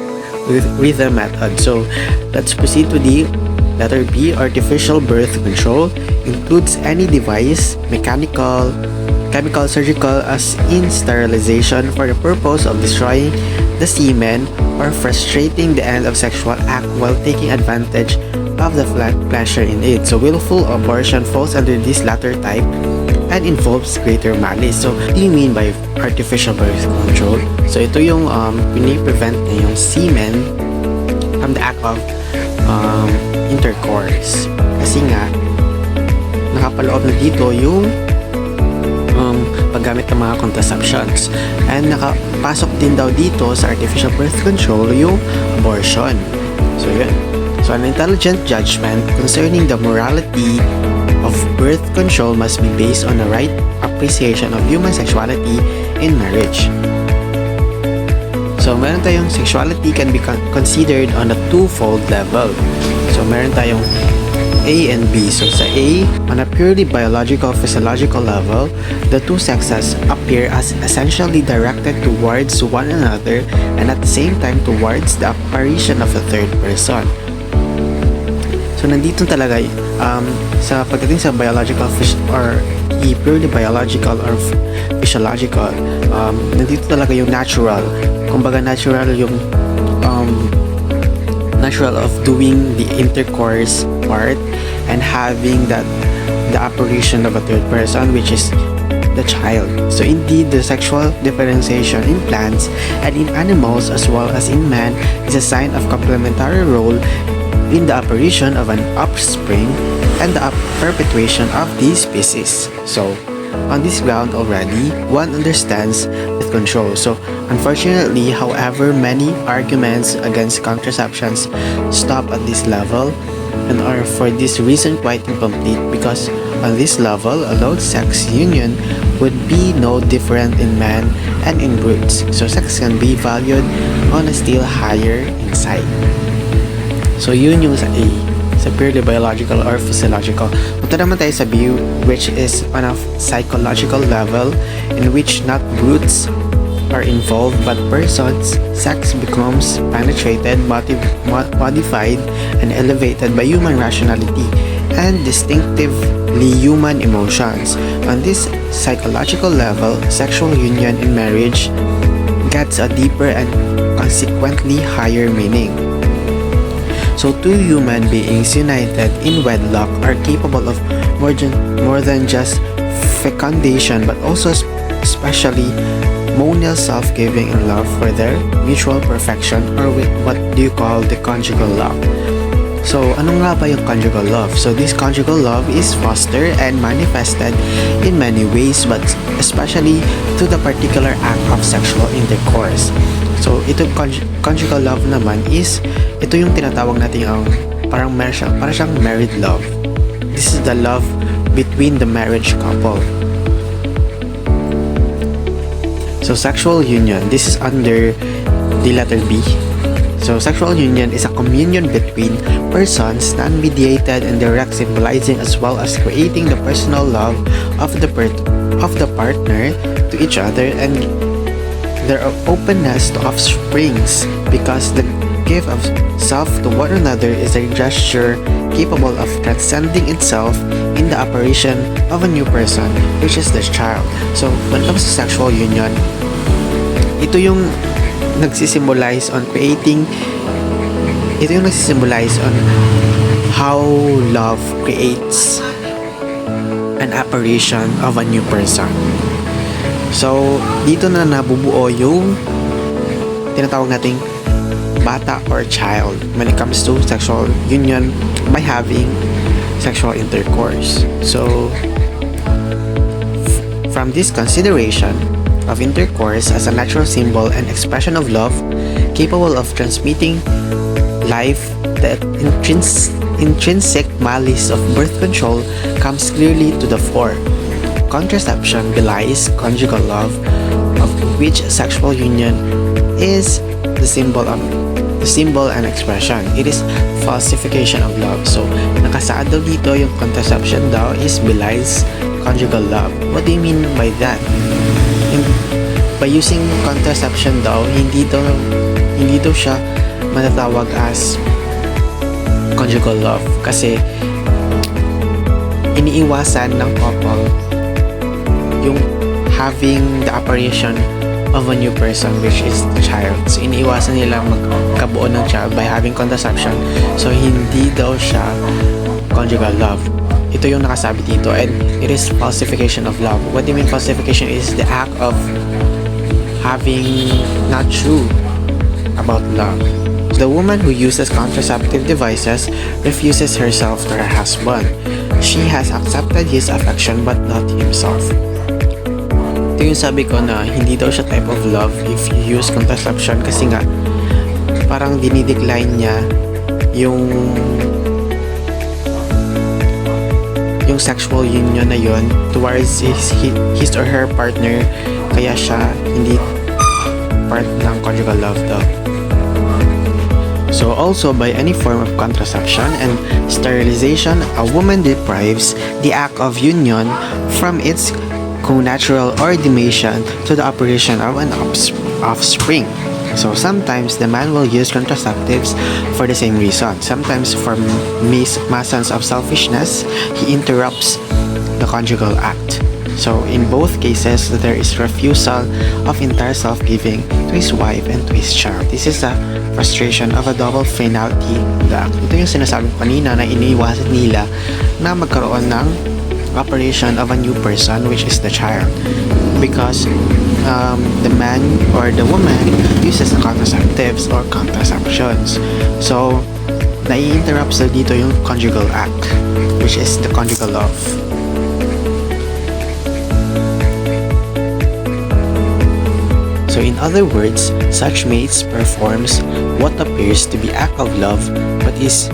rhythm method. So let's proceed to the letter B. Artificial birth control includes any device, mechanical, chemical, surgical, as in sterilization for the purpose of destroying the semen or frustrating the end of sexual act while taking advantage of the pleasure in it. So willful abortion falls under this latter type and involves greater malice. So what do you mean by artificial birth control? So ito yung pini-prevent na yung semen from the act of intercourse. Kasi nga nakapaloob na dito yung paggamit ng mga contraceptions, and nakapasok din daw dito sa artificial birth control yung abortion. So yun. So an intelligent judgment concerning the morality of birth control must be based on the right appreciation of human sexuality in marriage. So meron tayong sexuality can be considered on a twofold level. So meron tayong A and B. So sa A, on a purely biological, physiological level, the two sexes appear as essentially directed towards one another and at the same time towards the apparition of a third person. So nandito talaga sa pagdating sa biological or purely biological or physiological, nandito talaga yung natural. Kumbaga natural yung natural of doing the intercourse part and having the apparition of a third person, which is the child. So indeed, the sexual differentiation in plants and in animals as well as in man is a sign of complementary role in the apparition of an offspring and the perpetuation of the species. So on this ground already, one understands with control. So unfortunately, however, many arguments against contraceptions stop at this level and are for this reason quite incomplete, because on this level, a low sex union would be no different in man and in brutes. So sex can be valued on a still higher insight. So yun yung sa A, sa purely biological or physiological. Punta naman tayo sa B, which is on a psychological level, in which not brutes are involved but persons. Sex becomes penetrated, modified, and elevated by human rationality and distinctively human emotions. On this psychological level, sexual union in marriage gets a deeper and consequently higher meaning. So two human beings united in wedlock are capable of more than just fecundation, but also especially monial self-giving and love for their mutual perfection, or with what do you call the conjugal love. So ano nga ba yung conjugal love? So this conjugal love is fostered and manifested in many ways, but especially to the particular act of sexual intercourse. So ito conjugal love naman is ito yung tinatawag natin ang parang siyang married love. This is the love between the marriage couple. So sexual union, this is under the letter B. So sexual union is a communion between persons, non-mediated and direct, symbolizing as well as creating the personal love of the partner to each other and their openness to offsprings, because the gift of self to one another is a gesture capable of transcending itself in the apparition of a new person, which is the child. So when it comes to sexual union, ito yung nagsisimbolize on how love creates an apparition of a new person. So dito na nabubuo yung tinatawag nating bata or child when it comes to sexual union by having sexual intercourse. So from this consideration of intercourse as a natural symbol and expression of love capable of transmitting life, the intrinsic malice of birth control comes clearly to the fore. contraception belies conjugal love, of which sexual union is the symbol and expression. It is falsification of love. So, nakasaad daw dito yung contraception daw is belies conjugal love. What do you mean by that? By using contraception daw, hindi daw siya matatawag as conjugal love kasi iniiwasan ng couple yung having the apparition of a new person, which is the child. So iniiwasan nila magkabuo ng child by having contraception. So hindi daw siya conjugal love. Ito yung nakasabi dito, and it is falsification of love. What do you mean falsification? Is the act of having not true about love. The woman who uses contraceptive devices refuses herself to her husband. She has accepted his affection but not himself. Ito yung sabi ko na hindi daw siya type of love if you use contraception kasi nga parang dinidecline niya yung sexual union na yon towards his or her partner, kaya siya hindi part ng conjugal love daw. So also, by any form of contraception and sterilization, a woman deprives the act of union from its connatural ordination to the operation of an offspring. So sometimes the man will use contraceptives for the same reason. Sometimes for reasons of selfishness, he interrupts the conjugal act. So in both cases, there is refusal of entire self-giving to his wife and to his child. This is a frustration of a double finality act. Ito yung sinasabi ko kanina na iniiwasan nila na magkaroon ng operation of a new person, which is the child, because the man or the woman uses the contraceptives or contraceptions. So nai-interrupt sa dito yung conjugal act, which is the conjugal love. So in other words, such mates performs what appears to be act of love but is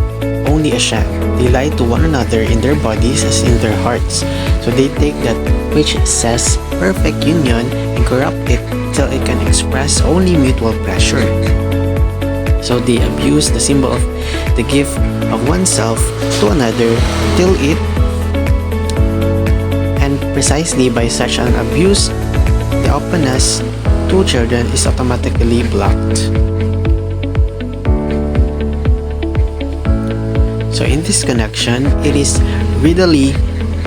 only a sham. They lie to one another in their bodies as in their hearts. So they take that which says perfect union and corrupt it till it can express only mutual pleasure. So they abuse the symbol of the gift of oneself to another till it, and precisely by such an abuse, the openness to children is automatically blocked. So in this connection, it is readily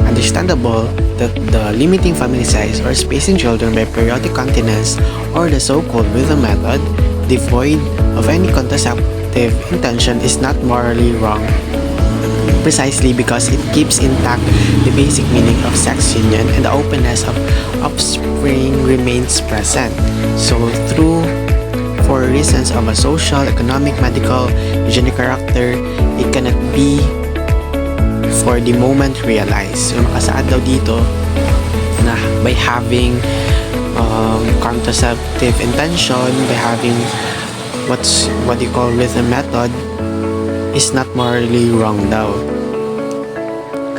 understandable that the limiting family size or spacing children by periodic continence or the so-called rhythm method, devoid of any contraceptive intention, is not morally wrong, precisely because it keeps intact the basic meaning of sex union and the openness of offspring remains present. So for reasons of a social, economic, medical, hygienic character, it cannot be for the moment realized. So nakasaad daw dito na by having contraceptive intention, by having what you call rhythm method, is not morally wrong daw.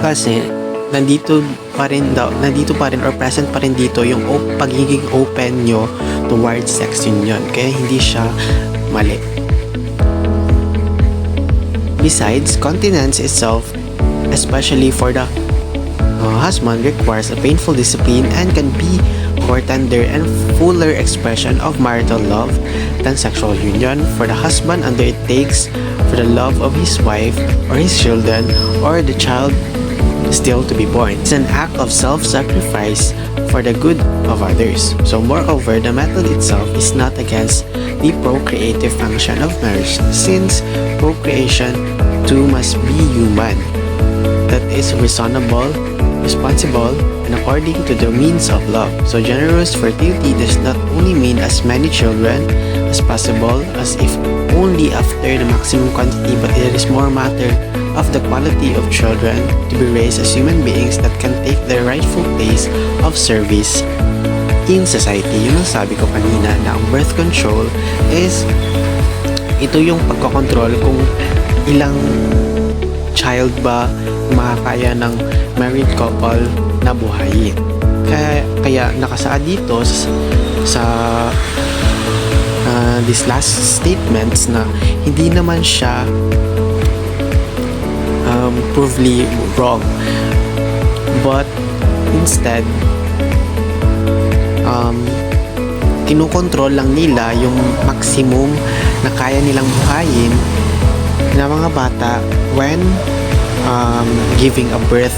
Kasi nandito pa rin or present pa rin dito yung pagiging open nyo towards sex union, kaya hindi siya mali. Besides, continence itself, especially for the husband, requires a painful discipline and can be more tender and fuller expression of marital love than sexual union. For the husband, under it takes for the love of his wife or his children or the child still to be born. It's an act of self-sacrifice for the good of others. So moreover, the method itself is not against the procreative function of marriage, since procreation too must be human, that is reasonable, responsible, and according to the means of love. So generous fertility does not only mean as many children as possible, as if only after the maximum quantity, but it is more matter of the quality of children to be raised as human beings that can take their rightful place of service in society. Yun ang sabi ko kanina na ang birth control is ito yung pagkocontrol kung ilang child ba makakaya ng married couple na na buhayin. Kaya nakasaad dito sa this last statements na hindi naman siya provably wrong, but instead kinukontrol lang nila yung maximum na kaya nilang buhayin na mga bata when giving a birth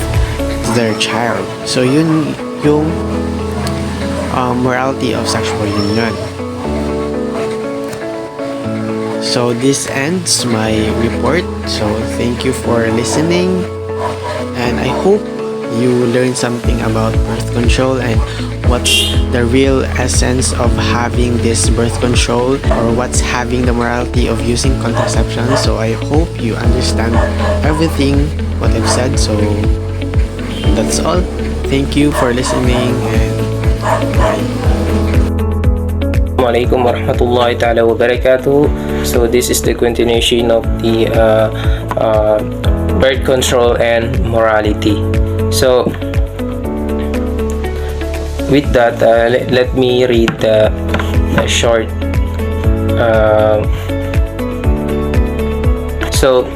to their child. So yun yung morality of sexual union. So this ends my report. So thank you for listening, and I hope you learned something about birth control and what's the real essence of having this birth control, or what's having the morality of using contraception. So I hope you understand everything what I've said. So that's all. Thank you for listening, and bye.
Assalamualaikum warahmatullahi ta'ala wabarakatuh. So this is the continuation of the birth control and morality. So with that, let me read a short so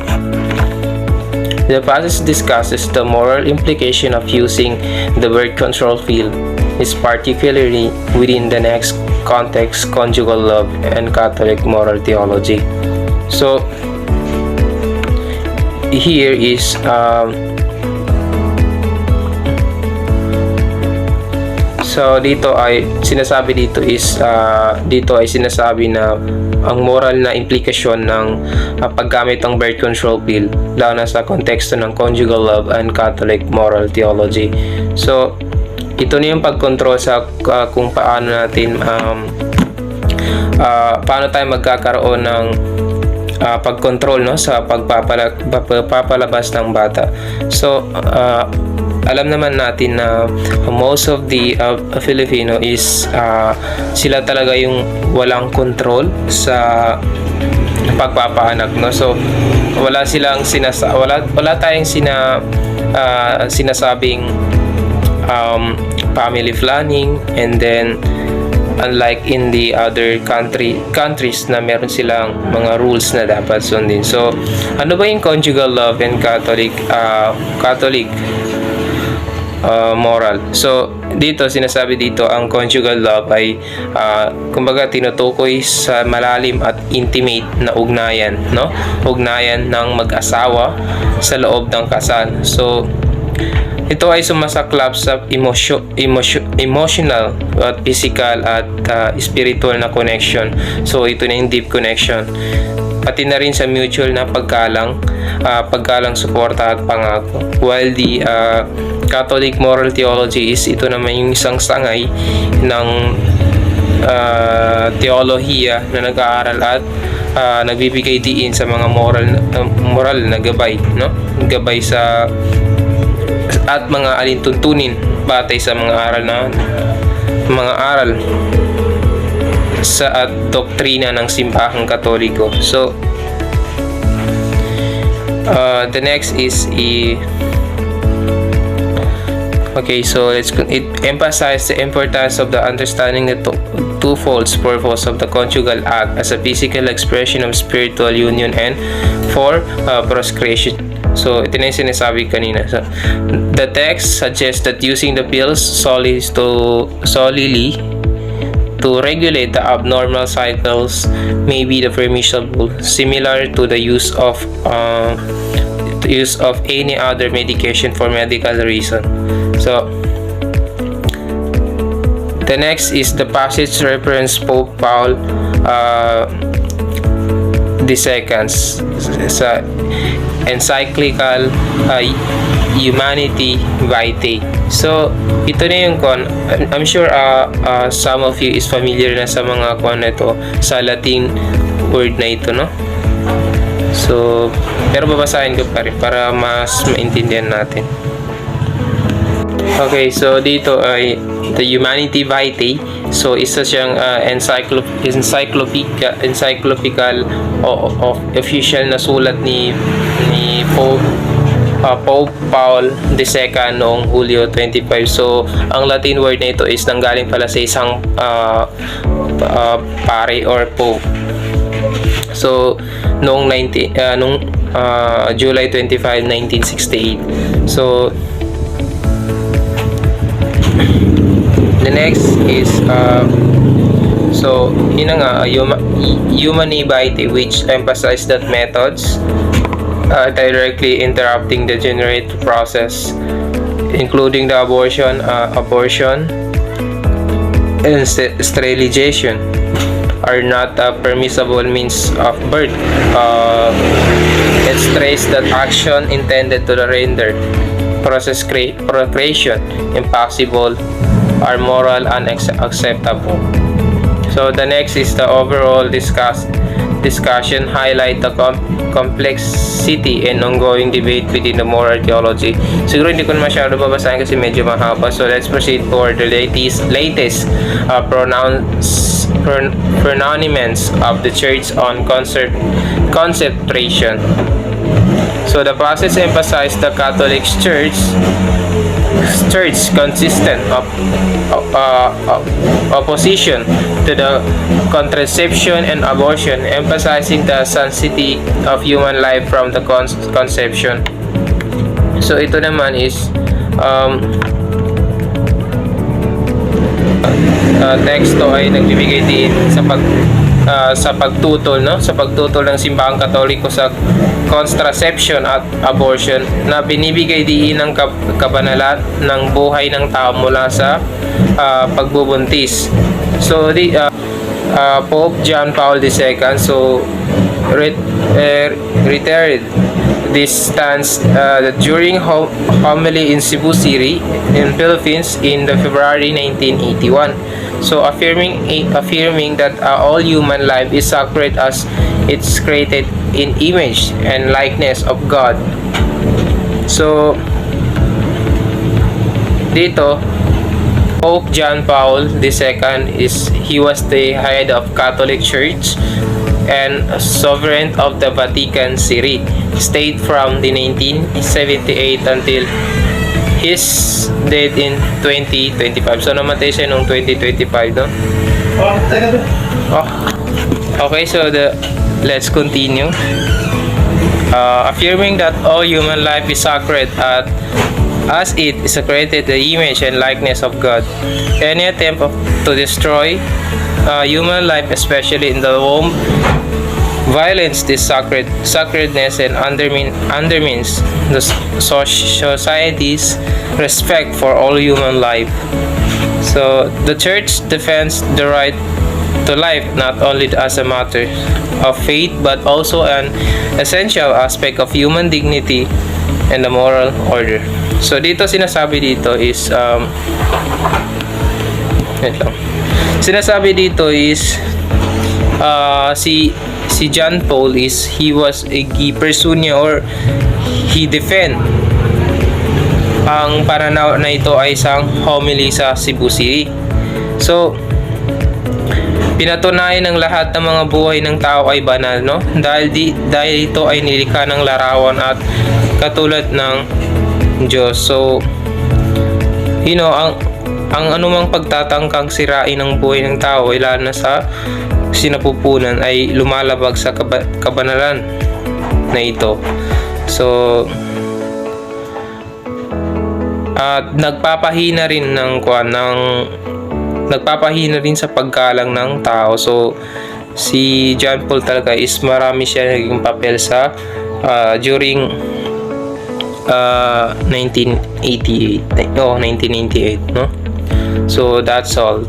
the passage discusses the moral implication of using the birth control pill, is particularly within the next context, conjugal love and Catholic moral theology. So here is so dito ay sinasabi na ang moral na implikasyon ng paggamit ng birth control pill, lalo na sa konteksto ng conjugal love and Catholic moral theology. So ito na yung pagkontrol sa kung paano natin paano tayo magkakaroon ng pagkontrol, no, sa pagpapalabas ng bata. So alam naman natin na most of the Filipino is sila talaga yung walang control sa pagpapaanak, no. So wala tayong sinasabing family planning, and then unlike in the other countries na meron silang mga rules na dapat sundin. So ano ba yung conjugal love and Catholic moral? So dito sinasabi dito ang conjugal love ay kumbaga tinutukoy sa malalim at intimate na ugnayan, no? Ugnayan ng mag-asawa sa loob ng kasal. So ito ay sumasaklap sa emotional at physical at spiritual na connection. So ito na yung deep connection, pati na rin sa mutual na paggalang, suporta at pangako. While the Catholic moral theology is ito naman yung isang sangay ng teolohiya na nag-aaral at nagbibigay diin sa mga moral na gabay, no? Gabay sa at mga alintuntunin batay sa mga aral sa at doktrina ng simbahang Katoliko. So the next is so it emphasizes the importance of the understanding the twofold purpose of the conjugal act as a physical expression of spiritual union and for procreation. So ito na yung sinasabi kanina. So, the text suggests that using the pills solely to regulate the abnormal cycles may be the permissible, similar to the use of any other medication for medical reason. So the next is the passage reference Pope Paul II sa encyclical Humanity Vitae. So ito na yung I'm sure some of you is familiar na sa mga ito sa Latin word na ito, no? So pero babasahin ko pa rin para mas maintindihan natin. Okay, so dito ay the Humanity Vitae. So isa siyang encyclopedia of official na sulat ni Pope Paul II noong Hulyo 25. So ang Latin word na ito is nanggaling pala sa isang pare or pope. So noong July 25, 1968. So the next is so yun na nga, humanity, which emphasize that methods directly interrupting the generative process, including the abortion and sterilization, are not a permissible means of birth. It stressed that action intended to render procreation impossible are moral unacceptable. So the next is the overall discussion highlight the complexity and ongoing debate within the moral theology. Siguro hindi ko na masyado babasahin kasi medyo mahaba. So let's proceed for the latest pronouncements of the Church on consecration. So the passage emphasized the Catholic Church consistent of opposition to the contraception and abortion, emphasizing the sanctity of human life from the conception. So ito naman is teksto ay nagbibigay din sa pagtutol ng simbahang Katoliko sa contraception at abortion, na binibigay diin ng kabanalan ng buhay ng tao mula sa pagbubuntis. So Pope John Paul II reiterated this stance during homily in Cebu City in Philippines in the February 1981. So affirming that all human life is sacred as it's created in image and likeness of God. So dito Pope John Paul II he was the head of Catholic Church and sovereign of the Vatican City state from the 1978 until his death in 2025. So namatay siya noong 2025, no? Okay, so let's continue. Affirming that all human life is sacred as it is created the image and likeness of God. Any attempt to destroy human life, especially in the womb, violates this sacredness and undermines the society's respect for all human life. So the Church defends the right to life not only as a matter of faith but also an essential aspect of human dignity and the moral order. So dito sinasabi dito is si John Paul he was a person niya or he defend ang pananaw na ito ay isang homily sa Cebu City. So pinatunayan ng lahat ng mga buhay ng tao ay banal, no? Dahil ito ay nilikha ng larawan at katulad ng Diyos. So ang anumang pagtatangkang sirain ng buhay ng tao ay lalo na sa sinapupunan ay lumalabag sa kabanalan na ito. So at nagpapahina rin sa paggalang ng tao. So si John Paul talaga is marami siya naging papel sa during 1988, no? So that's all.